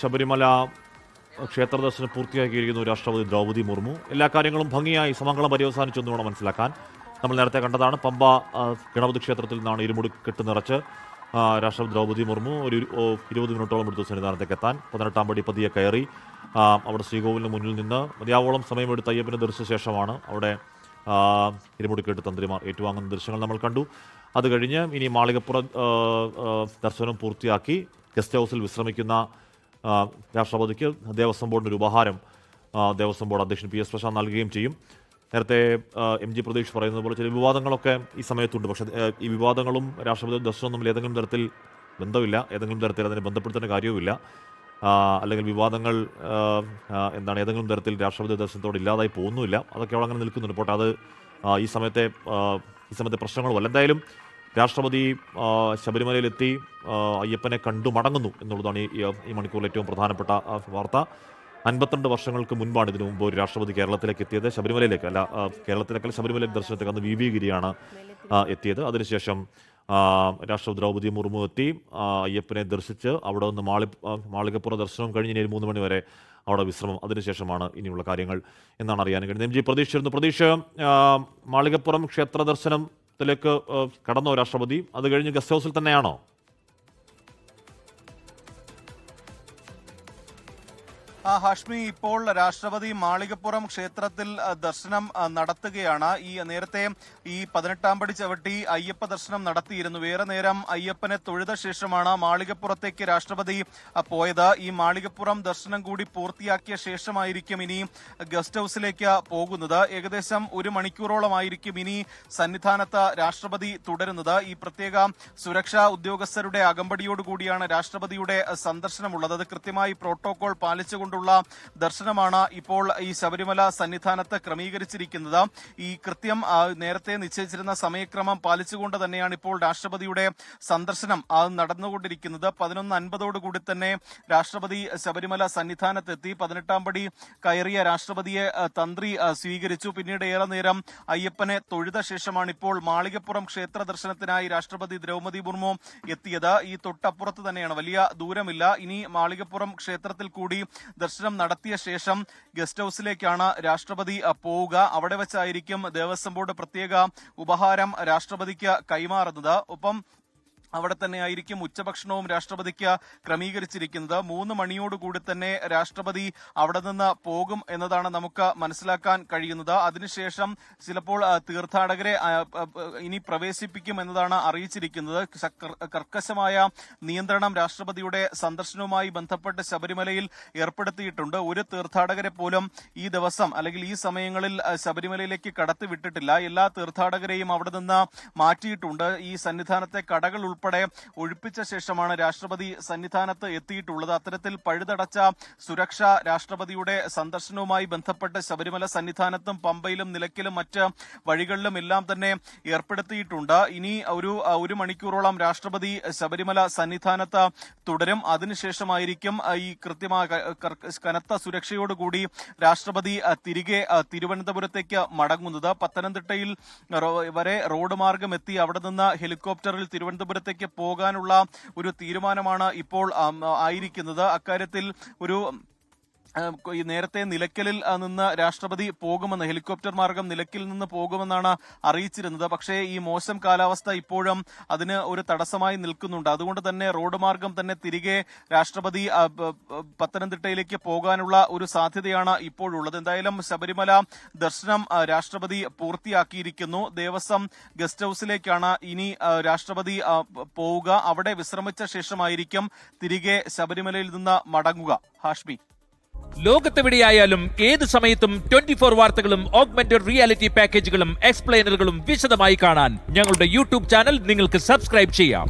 ശബരിമല ക്ഷേത്ര ദർശനം പൂർത്തിയാക്കിയിരിക്കുന്നു രാഷ്ട്രപതി ദ്രൗപദി മുർമു. എല്ലാ കാര്യങ്ങളും ഭംഗിയായി സമംഗളം പര്യവസാനിച്ചു എന്ന് വേണം മനസ്സിലാക്കാൻ. നമ്മൾ നേരത്തെ കണ്ടതാണ് പമ്പ ഗണപതി ക്ഷേത്രത്തിൽ നിന്നാണ് ഇരുമുടി കെട്ട് നിറച്ച് രാഷ്ട്രപതി ദ്രൗപദി മുർമു ഒരു 20 മിനിറ്റോളം എടുത്തു സന്നിധാനത്തേക്ക് എത്താൻ. 18-ാം പടി പതിയെ കയറി അവിടെ ശ്രീകോവിലിന് മുന്നിൽ നിന്ന് മതിയാവോളം സമയമെടുത്ത് അയ്യപ്പനെ ദർശിച്ച ശേഷമാണ് അവിടെ ഇരുമുടിക്കെട്ട് തന്ത്രിമാർ ഏറ്റുവാങ്ങുന്ന ദൃശ്യങ്ങൾ നമ്മൾ കണ്ടു. അത് കഴിഞ്ഞ് ഇനി മാളികപ്പുറ ദർശനം പൂർത്തിയാക്കി ഗസ്റ്റ് ഹൗസിൽ വിശ്രമിക്കുന്ന രാഷ്ട്രപതിക്ക് ദേവസ്വം ബോർഡിൻ്റെ ഒരു ഉപഹാരം ദേവസ്വം ബോർഡ് അധ്യക്ഷൻ PS പ്രശാന്ത് നൽകുകയും ചെയ്യും. നേരത്തെ MG പ്രതീഷ് പറയുന്നത് പോലെ ചില വിവാദങ്ങളൊക്കെ ഈ സമയത്തുണ്ട്. പക്ഷേ ഈ വിവാദങ്ങളും രാഷ്ട്രപതി ദർശനവും തമ്മിൽ ഏതെങ്കിലും തരത്തിൽ ബന്ധമില്ല, ഏതെങ്കിലും തരത്തിൽ അതിനെ ബന്ധപ്പെടുത്തേണ്ട കാര്യവുമില്ല. അല്ലെങ്കിൽ വിവാദങ്ങൾ ഏതെങ്കിലും തരത്തിൽ രാഷ്ട്രപതി ദർശനത്തോട് ഇല്ലാതായി പോകുന്നുമില്ല. അതൊക്കെ അവിടെ അങ്ങനെ നിൽക്കുന്നുണ്ട്. പോട്ടെ, അത് ഈ സമയത്തെ പ്രശ്നങ്ങളുമല്ല. എന്തായാലും രാഷ്ട്രപതി ശബരിമലയിലെത്തി അയ്യപ്പനെ കണ്ടു മടങ്ങുന്നു എന്നുള്ളതാണ് ഈ മണിക്കൂറിൽ ഏറ്റവും പ്രധാനപ്പെട്ട വാർത്ത. 52 വർഷങ്ങൾക്ക് മുൻപാണ് ഇതിനു മുമ്പ് ഒരു രാഷ്ട്രപതി കേരളത്തിലേക്ക് എത്തിയത്. ശബരിമലയിലേക്ക് അല്ല, കേരളത്തിലേക്കല്ല, ശബരിമല ദർശനത്തേക്ക് അന്ന് VV ഗിരിയാണ് എത്തിയത്. അതിനുശേഷം രാഷ്ട്രപതി ദ്രൗപദി മുർമു എത്തി അയ്യപ്പനെ ദർശിച്ച് അവിടെ നിന്ന് മാളികപ്പുറ ദർശനം കഴിഞ്ഞ് ഇനി 3 മണി വരെ അവിടെ വിശ്രമം. അതിനുശേഷമാണ് ഇനിയുള്ള കാര്യങ്ങൾ എന്നാണ് അറിയാൻ കഴിയുന്നത്. MG പ്രതീക്ഷ മാളികപ്പുറം ക്ഷേത്ര ദർശനത്തിലേക്ക് കടന്നോ രാഷ്ട്രപതി? അത് കഴിഞ്ഞ് ഗസ്റ്റ് ഹൗസിൽ തന്നെയാണോ? ഹാഷ്മി, ഇപ്പോൾ രാഷ്ട്രപതി മാളികപ്പുറം ക്ഷേത്രത്തിൽ ദർശനം നടത്തുകയാണ്. നേരത്തെ ഈ 18-ാം പടി ചവിട്ടി അയ്യപ്പ ദർശനം നടത്തിയിരുന്നു. വേറെ നേരം അയ്യപ്പനെ തൊഴുത ശേഷമാണ് മാളികപ്പുറത്തേക്ക് രാഷ്ട്രപതി പോയത്. ഈ മാളികപ്പുറം ദർശനം കൂടി പൂർത്തിയാക്കിയ ശേഷമായിരിക്കും ഇനി ഗസ്റ്റ് ഹൗസിലേക്ക് പോകുന്നത്. ഏകദേശം 1 മണിക്കൂറോളമായിരിക്കും ഇനി സന്നിധാനത്ത് രാഷ്ട്രപതി തുടരുന്നത്. ഈ പ്രത്യേക സുരക്ഷാ ഉദ്യോഗസ്ഥരുടെ അകമ്പടിയോടുകൂടിയാണ് രാഷ്ട്രപതിയുടെ സന്ദർശനമുള്ളത്. അത് കൃത്യമായി പ്രോട്ടോകോൾ പാലിച്ചുകൊണ്ട് ദർശനമാണ് ഇപ്പോൾ ഈ ശബരിമല സന്നിധാനത്ത് ക്രമീകരിച്ചിരിക്കുന്നത്. ഈ കൃത്യം നേരത്തെ നിശ്ചയിച്ചിരുന്ന സമയക്രമം പാലിച്ചുകൊണ്ട് തന്നെയാണ് ഇപ്പോൾ രാഷ്ട്രപതിയുടെ സന്ദർശനം നടന്നുകൊണ്ടിരിക്കുന്നത്. 11:50 തന്നെ രാഷ്ട്രപതി ശബരിമല സന്നിധാനത്തെത്തി. 18-ാം പടി കയറിയ രാഷ്ട്രപതിയെ തന്ത്രി സ്വീകരിച്ചു. പിന്നീട് ഏറെ നേരം അയ്യപ്പനെ തൊഴുത ശേഷമാണ് ഇപ്പോൾ മാളികപ്പുറം ക്ഷേത്ര ദർശനത്തിനായി രാഷ്ട്രപതി ദ്രൗപദി മുർമു എത്തിയത്. ഈ തൊട്ടപ്പുറത്ത് തന്നെയാണ്, വലിയ ദൂരമില്ല. ഇനി മാളികപ്പുറം ക്ഷേത്രത്തിൽ കൂടി ദർശനം നടത്തിയ ശേഷം ഗസ്റ്റ് ഹൗസിലേക്കാണ് രാഷ്ട്രപതി പോവുക. അവിടെ വെച്ചായിരിക്കും ദേവസ്വം ബോർഡ് പ്രത്യേക ഉപഹാരം രാഷ്ട്രപതിക്ക് കൈമാറുന്നത്. ഒപ്പം അവിടെ തന്നെ ആയിരിക്കും ഉച്ചഭക്ഷണവും രാഷ്ട്രപതിക്ക് ക്രമീകരിച്ചിരിക്കുന്നത്. 3 മണിയോടുകൂടി തന്നെ രാഷ്ട്രപതി അവിടെ നിന്ന് പോകും എന്നതാണ് നമുക്ക് മനസ്സിലാക്കാൻ കഴിയുന്നത്. അതിനുശേഷം ചിലപ്പോൾ തീർത്ഥാടകരെ ഇനി പ്രവേശിപ്പിക്കും എന്നതാണ് അറിയിച്ചിരിക്കുന്നത്. കർക്കശമായ നിയന്ത്രണം രാഷ്ട്രപതിയുടെ സന്ദർശനവുമായി ബന്ധപ്പെട്ട് ശബരിമലയിൽ ഏർപ്പെടുത്തിയിട്ടുണ്ട്. ഒരു തീർത്ഥാടകരെ പോലും ഈ ദിവസം അല്ലെങ്കിൽ ഈ സമയങ്ങളിൽ ശബരിമലയിലേക്ക് കടത്തിവിട്ടിട്ടില്ല. എല്ലാ തീർത്ഥാടകരെയും അവിടെ നിന്ന് മാറ്റിയിട്ടുണ്ട്. ഈ സന്നിധാനത്തെ കടകൾ ഉൾപ്പെടെ ഒഴിപ്പിച്ച ശേഷമാണ് രാഷ്ട്രപതി സന്നിധാനത്ത് എത്തിയിട്ടുള്ളത്. അത്തരത്തിൽ പഴുതടച്ച സുരക്ഷ രാഷ്ട്രപതിയുടെ സന്ദർശനവുമായി ബന്ധപ്പെട്ട് ശബരിമല സന്നിധാനത്തും പമ്പയിലും നിലയ്ക്കലും മറ്റ് വഴികളിലും എല്ലാം തന്നെ ഏർപ്പെടുത്തിയിട്ടുണ്ട്. ഇനി ഒരു മണിക്കൂറോളം രാഷ്ട്രപതി ശബരിമല സന്നിധാനത്ത് തുടരും. അതിനുശേഷമായിരിക്കും ഈ കൃത്യമായ കനത്ത സുരക്ഷയോടുകൂടി രാഷ്ട്രപതി തിരികെ തിരുവനന്തപുരത്തേക്ക് മടങ്ങുന്നത്. പത്തനംതിട്ടയിൽ വരെ റോഡ് മാർഗം എത്തി അവിടെ നിന്ന് ഹെലികോപ്റ്ററിൽ തിരുവനന്തപുരത്തേക്ക് പോകാനുള്ള ഒരു തീരുമാനമാണ് ഇപ്പോൾ ആയിരിക്കുന്നത്. അക്കാര്യത്തിൽ നേരത്തെ നിലയ്ക്കലിൽ നിന്ന് രാഷ്ട്രപതി പോകുമെന്ന്, ഹെലികോപ്റ്റർ മാർഗം നിലയ്ക്കലിൽ നിന്ന് പോകുമെന്നാണ് അറിയിച്ചിരുന്നത്. പക്ഷേ ഈ മോശം കാലാവസ്ഥ ഇപ്പോഴും അതിന് ഒരു തടസ്സമായി നിൽക്കുന്നുണ്ട്. അതുകൊണ്ട് തന്നെ റോഡ് മാർഗം തന്നെ തിരികെ രാഷ്ട്രപതി പത്തനംതിട്ടയിലേക്ക് പോകാനുള്ള ഒരു സാധ്യതയാണ് ഇപ്പോഴുള്ളത്. എന്തായാലും ശബരിമല ദർശനം രാഷ്ട്രപതി പൂർത്തിയാക്കിയിരിക്കുന്നു. ദേവസ്വം ഗസ്റ്റ് ഹൗസിലേക്കാണ് ഇനി രാഷ്ട്രപതി പോവുക. അവിടെ വിശ്രമിച്ച ശേഷമായിരിക്കും തിരികെ ശബരിമലയിൽ നിന്ന് മടങ്ങുക. ഹാഷ്മി, ലോകത്തെവിടെയായാലും ഏത് സമയത്തും 24 വാർത്തകളും ഓഗ്മെന്റഡ് റിയാലിറ്റി പാക്കേജുകളും എക്സ്പ്ലെയിനറുകളും വിശദമായി കാണാൻ ഞങ്ങളുടെ യൂട്യൂബ് ചാനൽ നിങ്ങൾക്ക് സബ്സ്ക്രൈബ് ചെയ്യാം.